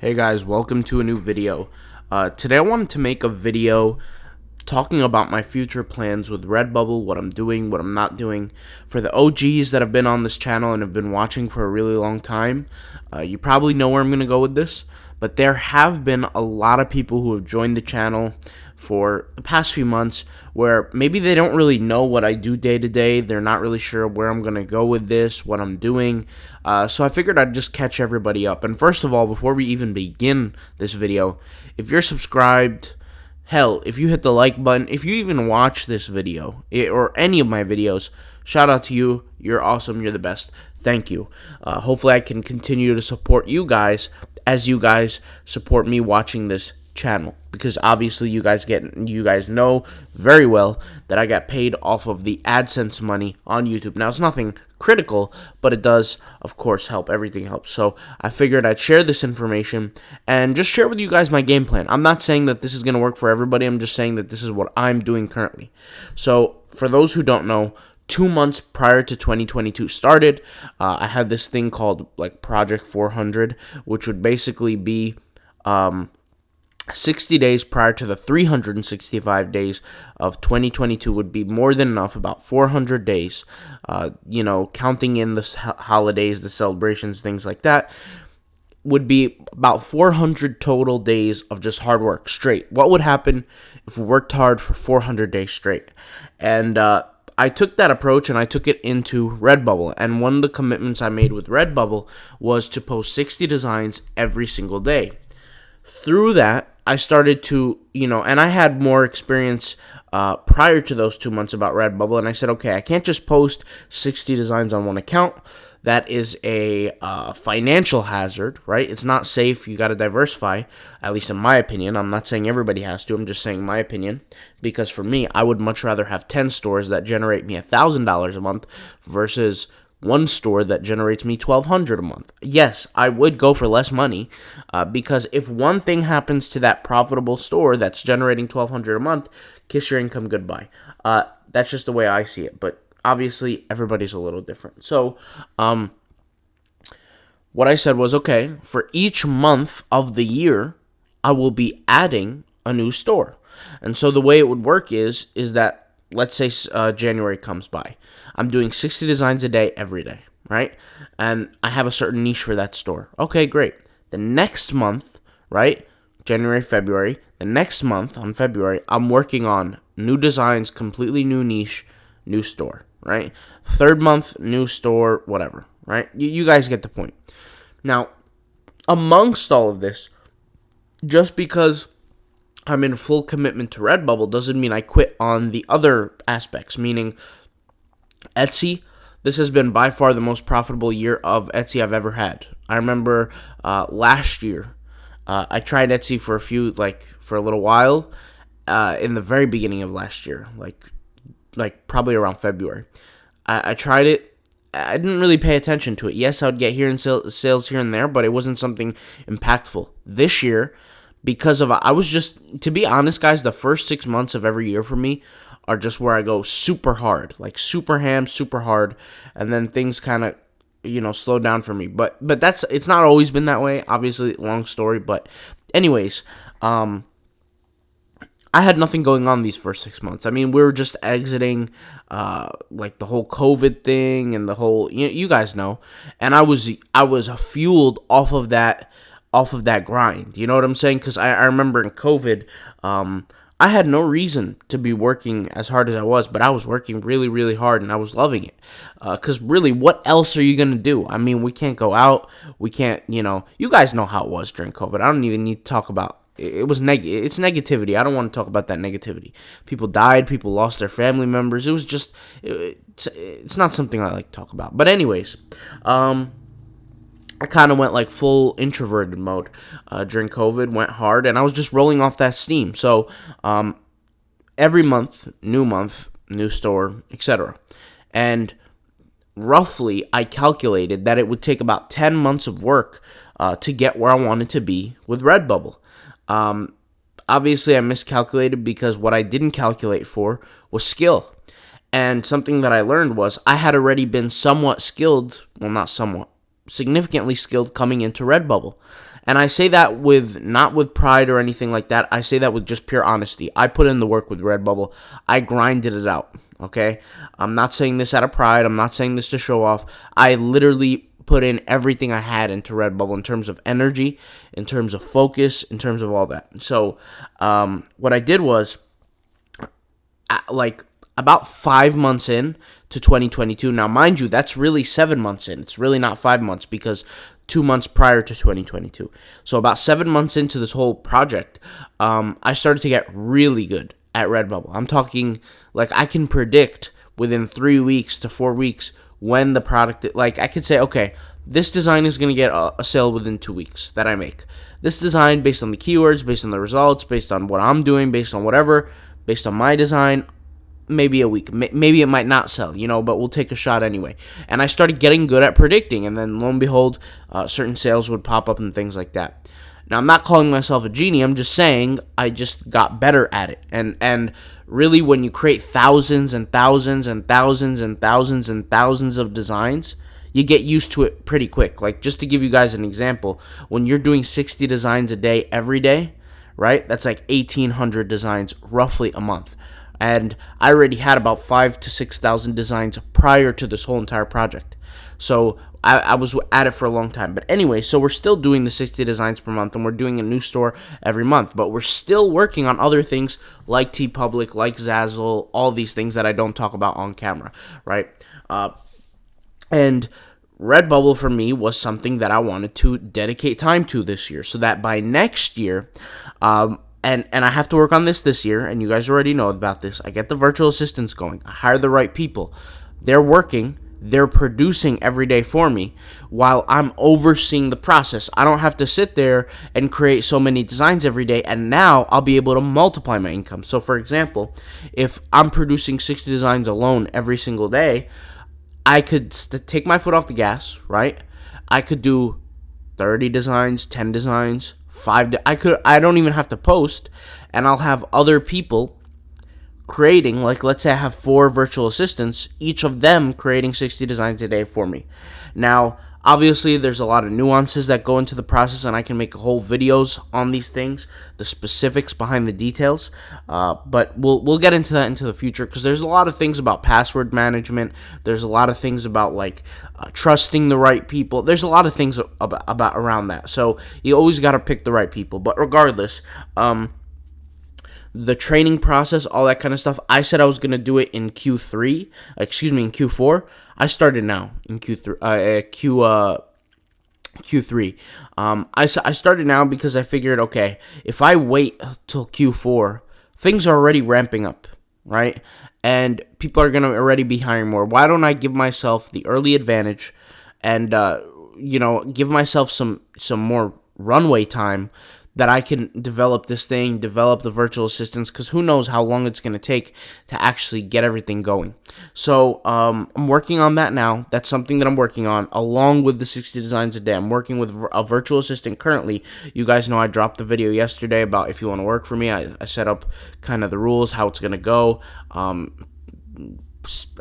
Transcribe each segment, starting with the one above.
Hey guys, welcome to a new video. Today I wanted to make a video talking about my future plans with Redbubble, what I'm doing, what I'm not doing. For the OGs that have been on this channel and have been watching for a really long time, you probably know where I'm going to go with this, but there have been a lot of people who have joined the channel for the past few months where maybe they don't really know what I do day to day. They're not really sure where I'm going to go with this, what I'm doing. So I figured I'd just catch everybody up. And first of all, before we even begin this video, if you're subscribed, hell, if you hit the like button, if you even watch this video or any of my videos, shout out to you. You're awesome. You're the best. Thank you. Hopefully I can continue to support you guys as you guys support me watching this channel, because obviously you guys know very well that I got paid off of the AdSense money on YouTube. Now, it's nothing critical, but it does, of course, help. Everything helps. So I figured I'd share this information and just share with you guys my game plan. I'm not saying that this is going to work for everybody. I'm just saying that this is what I'm doing currently. So for those who don't know, 2 months prior to 2022 started, I had this thing called like Project 400, which would basically be 60 days prior to the 365 days of 2022 would be more than enough, about 400 days, counting in the holidays, the celebrations, things like that, would be about 400 total days of just hard work straight. What would happen if we worked hard for 400 days straight? And I took that approach and I took it into Redbubble. And one of the commitments I made with Redbubble was to post 60 designs every single day. Through that, I started to, and I had more experience prior to those 2 months about Redbubble, and I said, okay, I can't just post 60 designs on one account. That is a financial hazard, right? It's not safe. You got to diversify, at least in my opinion. I'm not saying everybody has to. I'm just saying my opinion, because for me, I would much rather have 10 stores that generate me $1,000 a month versus one store that generates me $1,200 a month. Yes, I would go for less money, because if one thing happens to that profitable store that's generating $1,200 a month, kiss your income goodbye. That's just the way I see it, but obviously everybody's a little different. So, what I said was, okay, for each month of the year, I will be adding a new store. And so the way it would work is that, let's say January comes by. I'm doing 60 designs a day every day, right? And I have a certain niche for that store. Okay, great. The next month, right, January, February, the next month on February, I'm working on new designs, completely new niche, new store, right? Third month, new store, whatever, right? You guys get the point. Now, amongst all of this, just because I'm in full commitment to Redbubble doesn't mean I quit on the other aspects, meaning Etsy. This has been by far the most profitable year of Etsy I've ever had. I remember last year, I tried Etsy for a little while, in the very beginning of last year, like probably around February. I tried it. I didn't really pay attention to it. Yes, I would get sales here and there, but it wasn't something impactful. This year, I was just, to be honest, guys, the first 6 months of every year for me are just where I go super hard, like super hard, and then things kind of, slow down for me. But it's not always been that way. Obviously, long story, but anyways, I had nothing going on these first 6 months. I mean, we were just exiting, like the whole COVID thing and the whole, you guys know, and I was fueled off of that grind. You know what I'm saying? Because I remember in COVID, I had no reason to be working as hard as I was, but I was working really, really hard, and I was loving it. Because really, what else are you going to do? I mean, we can't go out. We can't, you guys know how it was during COVID. I don't even need to talk about it. It's negativity. I don't want to talk about that negativity. People died. People lost their family members. It was just, it's not something I like to talk about. But anyways, I kind of went like full introverted mode during COVID, went hard, and I was just rolling off that steam. So every month, new store, etc. And roughly, I calculated that it would take about 10 months of work to get where I wanted to be with Redbubble. Obviously, I miscalculated because what I didn't calculate for was skill. And something that I learned was I had already been somewhat skilled, well, not somewhat, significantly skilled coming into Redbubble. And I say that with not with pride or anything like that. I say that with just pure honesty. I put in the work with Redbubble. I grinded it out. Okay? I'm not saying this out of pride. I'm not saying this to show off. I literally put in everything I had into Redbubble in terms of energy, in terms of focus, in terms of all that. So, what I did was, like, about 5 months in to 2022. Now, mind you, that's really 7 months in. It's really not 5 months because 2 months prior to 2022. So about 7 months into this whole project, I started to get really good at Redbubble. I'm talking like I can predict within 3 weeks to 4 weeks when the product, like I could say, okay, this design is going to get a sale within 2 weeks that I make. This design, based on the keywords, based on the results, based on what I'm doing, based on whatever, based on my design, maybe a week. Maybe it might not sell, but we'll take a shot anyway. And I started getting good at predicting, and then lo and behold, certain sales would pop up and things like that. Now, I'm not calling myself a genie. I'm just saying I just got better at it. And really, when you create thousands and thousands and thousands and thousands and thousands of designs, you get used to it pretty quick. Like, just to give you guys an example, when you're doing 60 designs a day every day, right, that's like 1,800 designs roughly a month. And I already had about 5,000 to 6,000 designs prior to this whole entire project. So I was at it for a long time. But anyway, so we're still doing the 60 designs per month, and we're doing a new store every month. But we're still working on other things like TeePublic, like Zazzle, all these things that I don't talk about on camera, right? And Redbubble for me was something that I wanted to dedicate time to this year, so that by next year, and I have to work on this year, and you guys already know about this. I get the virtual assistants going. I hire the right people. They're working. They're producing every day for me while I'm overseeing the process. I don't have to sit there and create so many designs every day, and now I'll be able to multiply my income. So, for example, if I'm producing 60 designs alone every single day, I could take my foot off the gas, right? I could do 30 designs, 10 designs, 5. I don't even have to post, and I'll have other people creating, like let's say I have 4 virtual assistants, each of them creating 60 designs a day for me. Now, obviously, there's a lot of nuances that go into the process, and I can make whole videos on these things, the specifics behind the details. But we'll get into that into the future, because there's a lot of things about password management. There's a lot of things about trusting the right people. There's a lot of things about around that. So you always got to pick the right people. But regardless, the training process, all that kind of stuff, I said I was going to do it in in Q4. I started now in Q3. I started now because I figured, okay, if I wait till Q4, things are already ramping up, right? And people are going to already be hiring more. Why don't I give myself the early advantage and, give myself some more runway time that I can develop this thing, develop the virtual assistants, because who knows how long it's going to take to actually get everything going. So I'm working on that now. That's something that I'm working on, along with the 60 designs a day. I'm working with a virtual assistant currently. You guys know I dropped the video yesterday about if you want to work for me. I set up kind of the rules, how it's going to go.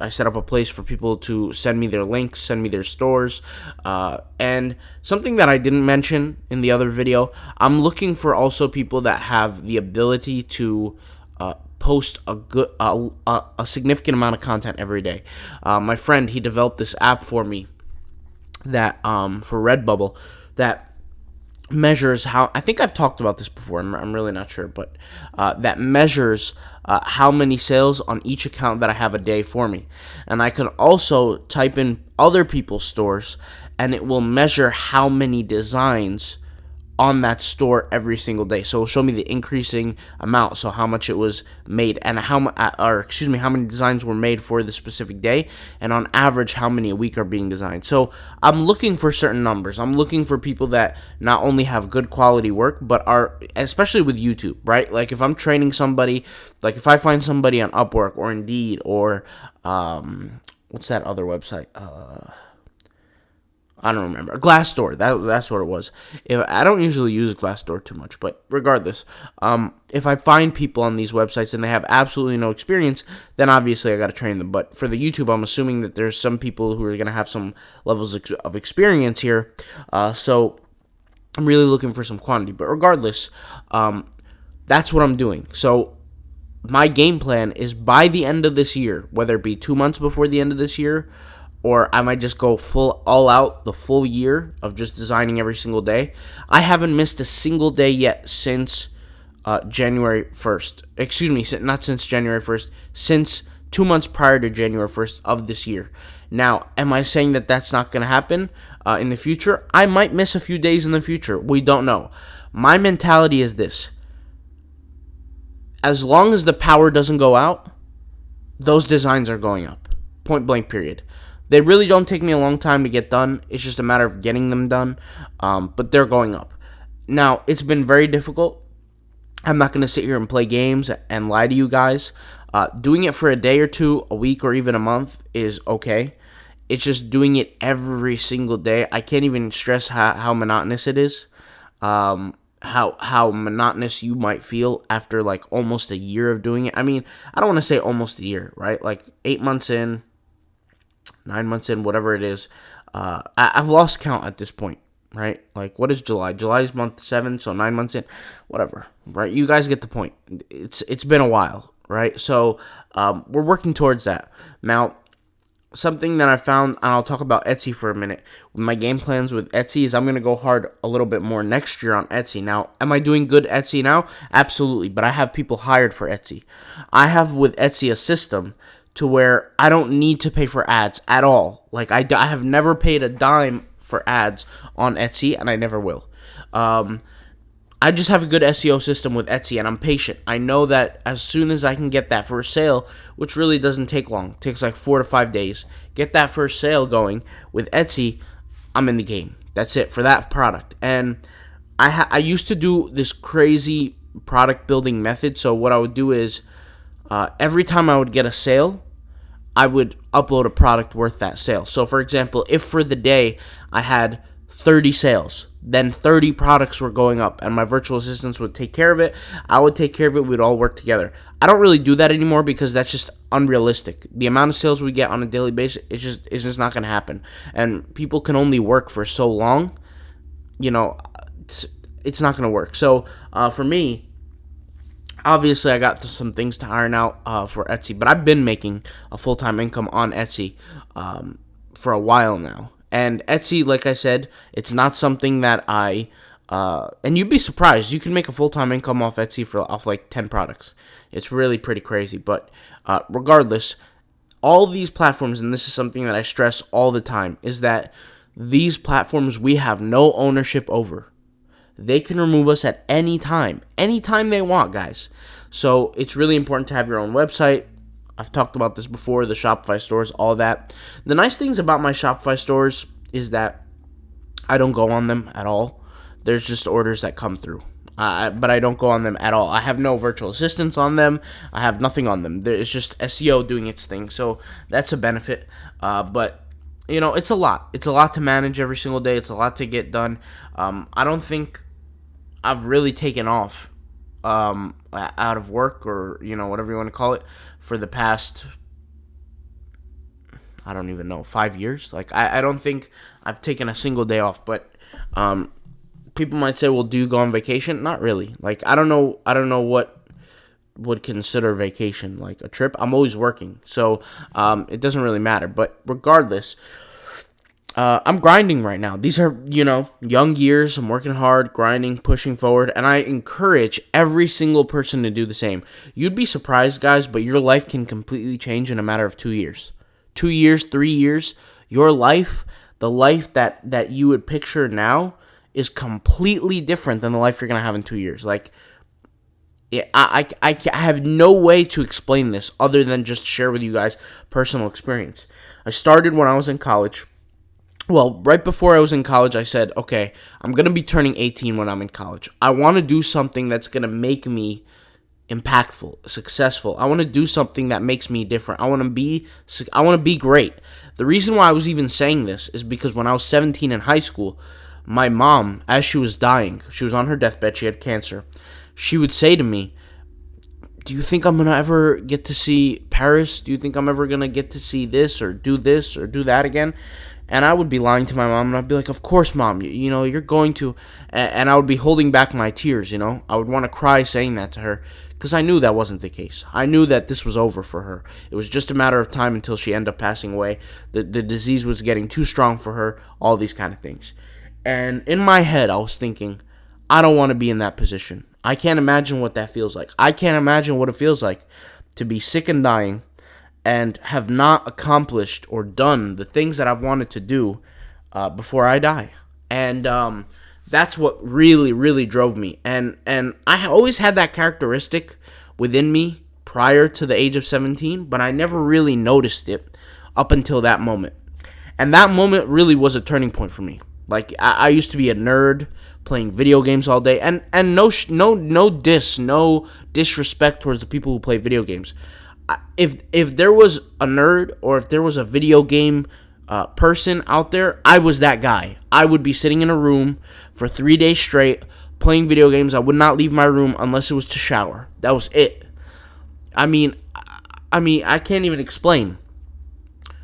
I set up a place for people to send me their links, send me their stores, and something that I didn't mention in the other video, I'm looking for also people that have the ability to post a significant amount of content every day. My friend, he developed this app for me that for Redbubble that measures how, I think I've talked about this before, I'm really not sure, but that measures how many sales on each account that I have a day for me. And I can also type in other people's stores, and it will measure how many designs on that store every single day. So it'll show me the increasing amount, so how much it was made, and how many designs were made for the specific day, and on average how many a week are being designed. So I'm looking for certain numbers. I'm looking for people that not only have good quality work, but are, especially with YouTube, right? Like if I'm training somebody, like if I find somebody on Upwork or Indeed or what's that other website? I don't remember. Glassdoor. That's what it was. I don't usually use Glassdoor too much, but regardless, if I find people on these websites and they have absolutely no experience, then obviously I got to train them. But for the YouTube, I'm assuming that there's some people who are going to have some levels of experience here. So I'm really looking for some quantity. But regardless, that's what I'm doing. So my game plan is by the end of this year, whether it be 2 months before the end of this year, or I might just go full all out the full year of just designing every single day. I haven't missed a single day yet since January 1st. Excuse me, not since January 1st, since 2 months prior to January 1st of this year. Now, am I saying that that's not going to happen in the future? I might miss a few days in the future. We don't know. My mentality is this. As long as the power doesn't go out, those designs are going up. Point blank, period. They really don't take me a long time to get done. It's just a matter of getting them done. But they're going up. Now, it's been very difficult. I'm not going to sit here and play games and lie to you guys. Doing it for a day or two, a week, or even a month is okay. It's just doing it every single day. I can't even stress how monotonous it is. How monotonous you might feel after like almost a year of doing it. I mean, I don't want to say almost a year, right? Like 8 months in, 9 months in, whatever it is. I've lost count at this point, right? Like, what is July? July is month 7, so 9 months in, whatever, right? You guys get the point. It's been a while, right? So we're working towards that. Now, something that I found, and I'll talk about Etsy for a minute. My game plans with Etsy is I'm going to go hard a little bit more next year on Etsy. Now, am I doing good Etsy now? Absolutely, but I have people hired for Etsy. I have with Etsy a system to where I don't need to pay for ads at all. Like, I have never paid a dime for ads on Etsy, and I never will. I just have a good SEO system with Etsy, and I'm patient. I know that as soon as I can get that first sale, which really doesn't take long, it takes like 4 to 5 days, get that first sale going with Etsy, I'm in the game. That's it for that product. And I used to do this crazy product building method. So what I would do is every time I would get a sale, I would upload a product worth that sale. So for example, if for the day I had 30 sales, then 30 products were going up, and my virtual assistants would take care of it. I would take care of it. We'd all work together. I don't really do that anymore because that's just unrealistic. The amount of sales we get on a daily basis is just not going to happen. And people can only work for so long. You know, it's not going to work. So for me, obviously I got some things to iron out for Etsy, but I've been making a full-time income on Etsy for a while now. And Etsy, like I said, it's not something that and you'd be surprised. You can make a full-time income off Etsy off like 10 products. It's really pretty crazy. But regardless, all these platforms, and this is something that I stress all the time, is that these platforms we have no ownership over. They can remove us at any time they want, guys. So it's really important to have your own website. I've talked about this before, the Shopify stores, all that. The nice things about my Shopify stores is that I don't go on them at all. There's just orders that come through. But I don't go on them at all. I have no virtual assistants on them. I have nothing on them. It's just SEO doing its thing. So that's a benefit. But, you know, it's a lot. It's a lot to manage every single day. It's a lot to get done. I don't think I've really taken off out of work, or, you know, whatever you want to call it, for the past, I don't even know, 5 years. Like, I don't think I've taken a single day off. But people might say, well, do you go on vacation? Not really. Like, I don't know what would consider vacation, like a trip. I'm always working, so it doesn't really matter. But regardless, I'm grinding right now. These are, you know, young years. I'm working hard, grinding, pushing forward, and I encourage every single person to do the same. You'd be surprised, guys, but your life can completely change in a matter of 2 years. 2 years, 3 years, your life, the life that you would picture now, is completely different than the life you're going to have in 2 years. Like, yeah, I have no way to explain this other than just share with you guys personal experience. I started when I was in college. Well, right before I was in college, I said, okay, I'm going to be turning 18 when I'm in college. I want to do something that's going to make me impactful, successful. I want to do something that makes me different. I want to be great. The reason why I was even saying this is because when I was 17 in high school, my mom, as she was dying, she was on her deathbed, she had cancer, she would say to me, do you think I'm going to ever get to see Paris? Do you think I'm ever going to get to see this or do that again? And I would be lying to my mom, and I'd be like, of course, Mom, you're going to. And I would be holding back my tears, I would want to cry saying that to her, because I knew that wasn't the case. I knew that this was over for her. It was just a matter of time until she ended up passing away. The disease was getting too strong for her, all these kind of things. And in my head, I was thinking, I don't want to be in that position. I can't imagine what that feels like. I can't imagine what it feels like to be sick and dying and have not accomplished or done the things that I've wanted to do before I die. And that's what really, really drove me. And I always had that characteristic within me prior to the age of 17, but I never really noticed it up until that moment. And that moment really was a turning point for me. Like, I used to be a nerd playing video games all day, and no disrespect towards the people who play video games. If there was a nerd, or if there was a video game person out there, I was that guy. I would be sitting in a room for 3 days straight playing video games. I would not leave my room unless it was to shower. That was it. I mean, I can't even explain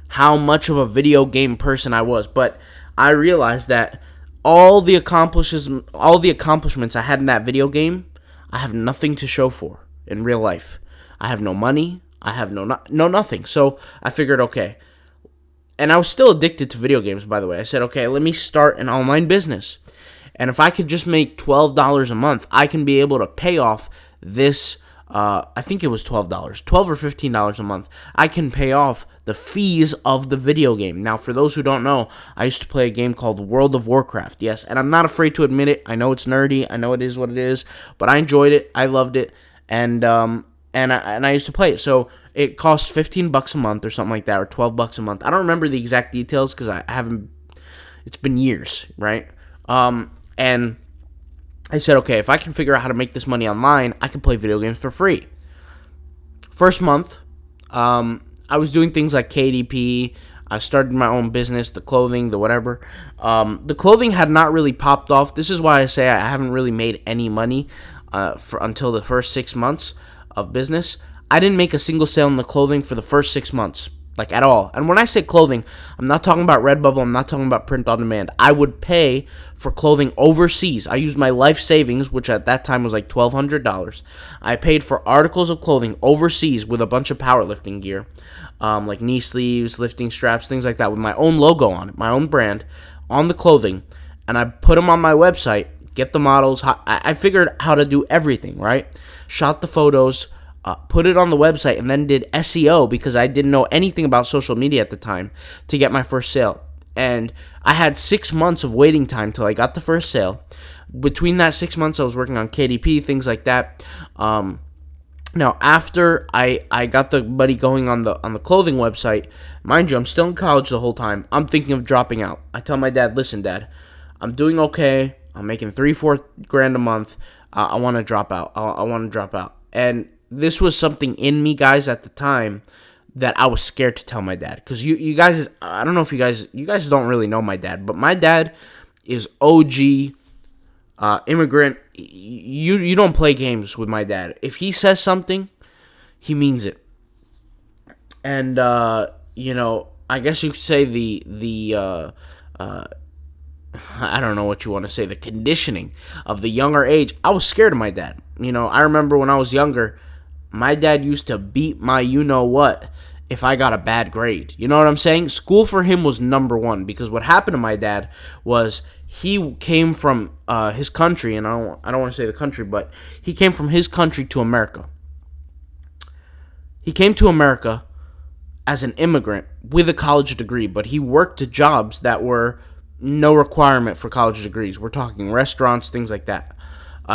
how much of a video game person I was, but I realized that all the accomplishments I had in that video game, I have nothing to show for in real life. I have no money. I have no nothing. So I figured, okay. And I was still addicted to video games, by the way. I said, okay, let me start an online business. And if I could just make $12 a month, I can be able to pay off this. I think it was $12, $12 or $15 a month. I can pay off the fees of the video game. Now, for those who don't know, I used to play a game called World of Warcraft. Yes, and I'm not afraid to admit it. I know it's nerdy. I know it is what it is, but I enjoyed it. I loved it, and I used to play it. So it cost $15 a month or something like that, or $12 a month. I don't remember the exact details because I haven't. It's been years, right? And I said, okay, if I can figure out how to make this money online, I can play video games for free. First month, I was doing things like KDP. I started my own business, the clothing, the whatever. The clothing had not really popped off. This is why I say I haven't really made any money until the first 6 months of business. I didn't make a single sale in the clothing for the first 6 months. Like, at all. And when I say clothing, I'm not talking about Redbubble. I'm not talking about print on demand. I would pay for clothing overseas. I used my life savings, which at that time was like $1,200. I paid for articles of clothing overseas with a bunch of powerlifting gear, like knee sleeves, lifting straps, things like that, with my own logo on it, my own brand on the clothing. And I put them on my website, get the models. I figured how to do everything, right? Shot the photos, put it on the website, and then did SEO because I didn't know anything about social media at the time to get my first sale. And I had 6 months of waiting time till I got the first sale. Between that 6 months, I was working on KDP, things like that. Now, after I got the money going on the clothing website, mind you, I'm still in college the whole time. I'm thinking of dropping out. I tell my dad, listen, Dad, I'm doing okay. I'm making $3-4 grand a month. I want to drop out. I want to drop out. And this was something in me, guys, at the time that I was scared to tell my dad. Because you guys, I don't know if you guys don't really know my dad, but my dad is OG immigrant. You don't play games with my dad. If he says something, he means it. And, I guess you could say the I don't know what you want to say, the conditioning of the younger age. I was scared of my dad. I remember when I was younger, my dad used to beat my you-know-what if I got a bad grade. You know what I'm saying? School for him was number one, because what happened to my dad was he came from his country, and I don't want to say the country, but he came from his country to America. He came to America as an immigrant with a college degree, but he worked jobs that were no requirement for college degrees. We're talking restaurants, things like that.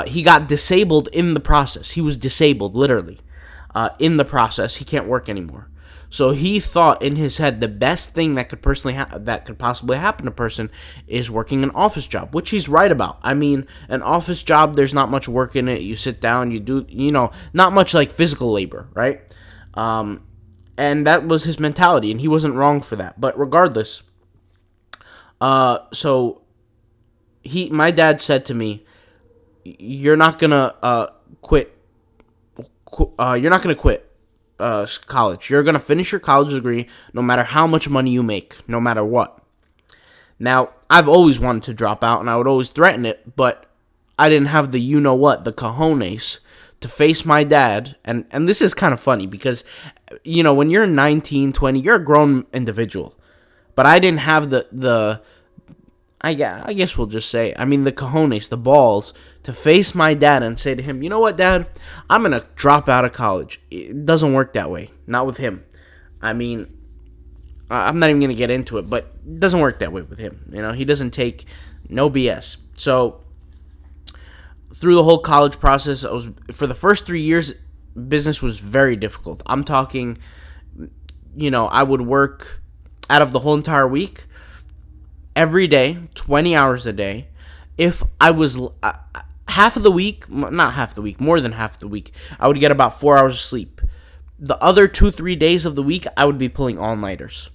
He got disabled in the process. He was disabled, literally. In the process, he can't work anymore. So he thought in his head the best thing that could possibly happen to a person is working an office job, which he's right about. I mean, an office job, there's not much work in it. You sit down, you do, not much like physical labor, right? And that was his mentality, and he wasn't wrong for that. But regardless, so my dad said to me, you're not gonna quit. You're not gonna quit college. You're gonna finish your college degree, no matter how much money you make, no matter what. Now, I've always wanted to drop out, and I would always threaten it, but I didn't have the you-know-what, the cojones, to face my dad. And this is kind of funny because, when you're 19, 20, you're a grown individual. But I didn't have I guess we'll just say, the cojones, the balls, to face my dad and say to him, you know what, Dad? I'm going to drop out of college. It doesn't work that way. Not with him. I'm not even going to get into it, but it doesn't work that way with him. He doesn't take no BS. So through the whole college process, for the first 3 years, business was very difficult. I'm talking, I would work out of the whole entire week, every day, 20 hours a day. If I was half of the week, not half the week, more than half the week, I would get about 4 hours of sleep. The other 2-3 days of the week, I would be pulling all-nighters.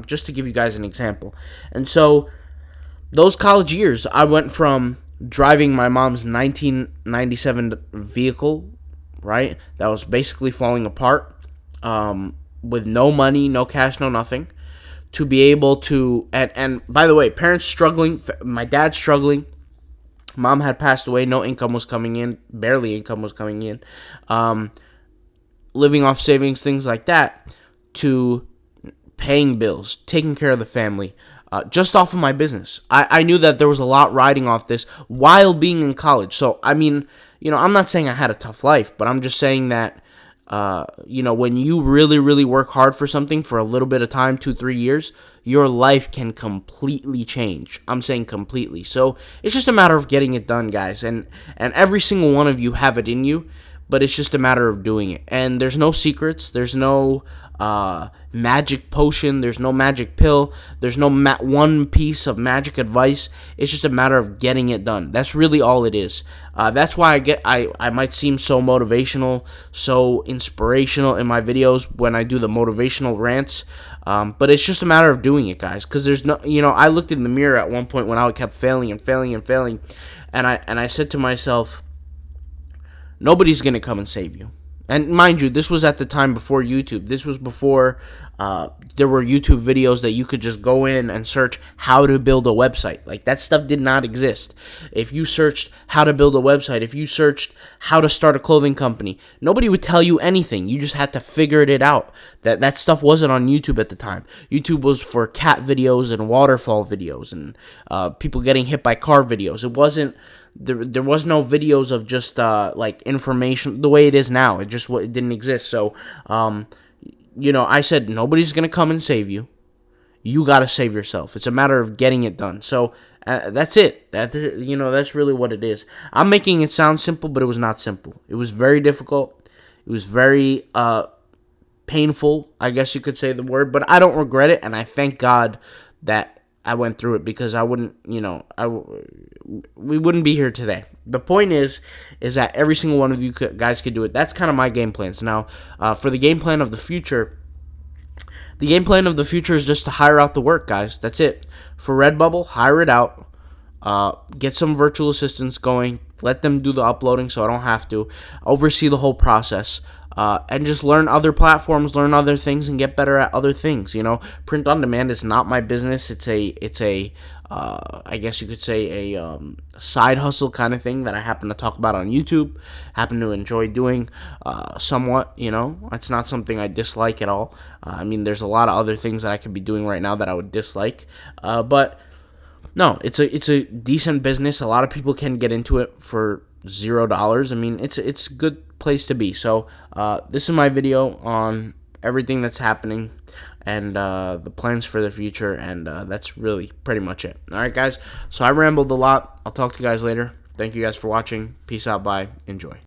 Just to give you guys an example. And so those college years, I went from driving my mom's 1997 vehicle, right, that was basically falling apart, with no money, no cash, no nothing, to be able to, and by the way, parents struggling, my dad struggling, mom had passed away, no income was coming in, barely income was coming in, living off savings, things like that, to paying bills, taking care of the family, just off of my business. I knew that there was a lot riding off this while being in college. So, I'm not saying I had a tough life, but I'm just saying that, when you really, really work hard for something for a little bit of time, 2-3 years, your life can completely change. I'm saying completely. So it's just a matter of getting it done, guys. And every single one of you have it in you, but it's just a matter of doing it. And there's no secrets. There's no magic potion. There's no magic pill. There's no one piece of magic advice. It's just a matter of getting it done. That's really all it is. That's why I might seem so motivational, so inspirational in my videos when I do the motivational rants. But it's just a matter of doing it, guys. Because there's no, I looked in the mirror at one point when I kept failing and failing and failing, and I said to myself, nobody's gonna come and save you. And mind you, this was at the time before YouTube. This was before there were YouTube videos that you could just go in and search how to build a website. Like, that stuff did not exist. If you searched how to build a website, if you searched how to start a clothing company, nobody would tell you anything. You just had to figure it out. That stuff wasn't on YouTube at the time. YouTube was for cat videos and waterfall videos and people getting hit by car videos. It wasn't... There was no videos of just like information the way it is now. It didn't exist. So, I said nobody's gonna come and save you. You gotta save yourself. It's a matter of getting it done. So that's it. That's really what it is. I'm making it sound simple, but it was not simple. It was very difficult. It was very painful, I guess you could say the word. But I don't regret it, and I thank God that I went through it, because I wouldn't, we wouldn't be here today. The point is that every single one of you guys could do it. That's kind of my game plans. Now, for the game plan of the future is just to hire out the work, guys. That's it. For Redbubble, hire it out. Get some virtual assistants going. Let them do the uploading so I don't have to. Oversee the whole process. And just learn other platforms, learn other things, and get better at other things. Print on demand is not my business. It's a I guess you could say a side hustle kind of thing that I happen to talk about on YouTube. Happen to enjoy doing somewhat. It's not something I dislike at all. There's a lot of other things that I could be doing right now that I would dislike. But no, it's a decent business. A lot of people can get into it for $0. It's a good place to be. So this is my video on everything that's happening and the plans for the future, and that's really pretty much it. Alright, guys, so I rambled a lot. I'll talk to you guys later. Thank you guys for watching. Peace out. Bye. Enjoy.